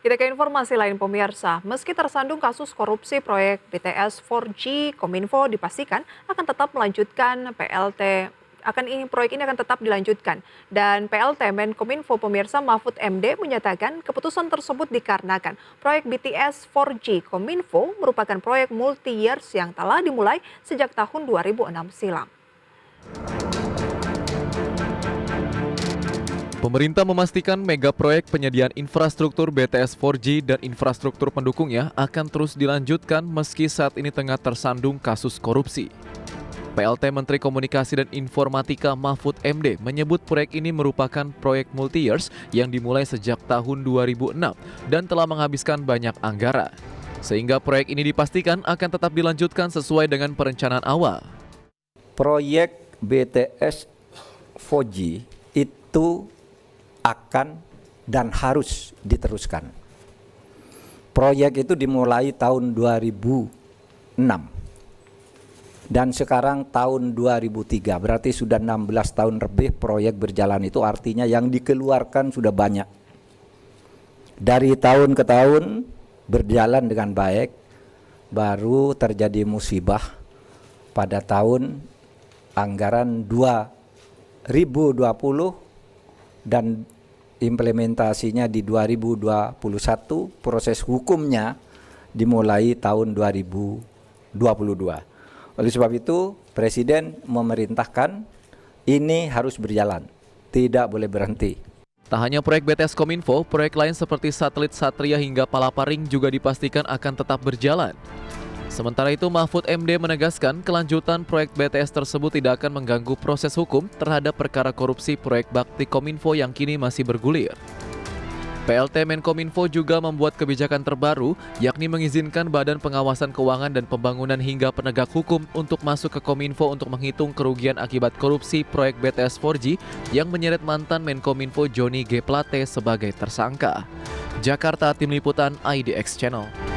Kita ke informasi lain pemirsa, meski tersandung kasus korupsi proyek BTS 4G, Kominfo dipastikan akan tetap melanjutkan proyek ini akan tetap dilanjutkan. Dan PLT Menkominfo pemirsa Mahfud MD menyatakan keputusan tersebut dikarenakan proyek BTS 4G Kominfo merupakan proyek multi-years yang telah dimulai sejak tahun 2006 silam. Pemerintah memastikan mega proyek penyediaan infrastruktur BTS 4G dan infrastruktur pendukungnya akan terus dilanjutkan meski saat ini tengah tersandung kasus korupsi. PLT Menteri Komunikasi dan Informatika Mahfud MD menyebut proyek ini merupakan proyek multi-years yang dimulai sejak tahun 2006 dan telah menghabiskan banyak anggaran. Sehingga proyek ini dipastikan akan tetap dilanjutkan sesuai dengan perencanaan awal. Proyek BTS 4G itu akan dan harus diteruskan. Proyek itu dimulai tahun 2006 dan sekarang tahun 2003, berarti sudah 16 tahun lebih proyek berjalan. Itu artinya yang dikeluarkan sudah banyak. Dari tahun ke tahun berjalan dengan baik, baru terjadi musibah pada tahun anggaran 2020 dan implementasinya di 2021, proses hukumnya dimulai tahun 2022. Oleh sebab itu, Presiden memerintahkan ini harus berjalan, tidak boleh berhenti. Tak hanya proyek BTS Kominfo, proyek lain seperti satelit Satria hingga Palaparing juga dipastikan akan tetap berjalan. Sementara itu, Mahfud MD menegaskan kelanjutan proyek BTS tersebut tidak akan mengganggu proses hukum terhadap perkara korupsi proyek bakti Kominfo yang kini masih bergulir. PLT Menkominfo juga membuat kebijakan terbaru, yakni mengizinkan Badan Pengawasan Keuangan dan Pembangunan hingga penegak hukum untuk masuk ke Kominfo untuk menghitung kerugian akibat korupsi proyek BTS 4G yang menyeret mantan Menkominfo Johnny G. Plate sebagai tersangka. Jakarta, Tim Liputan IDX Channel.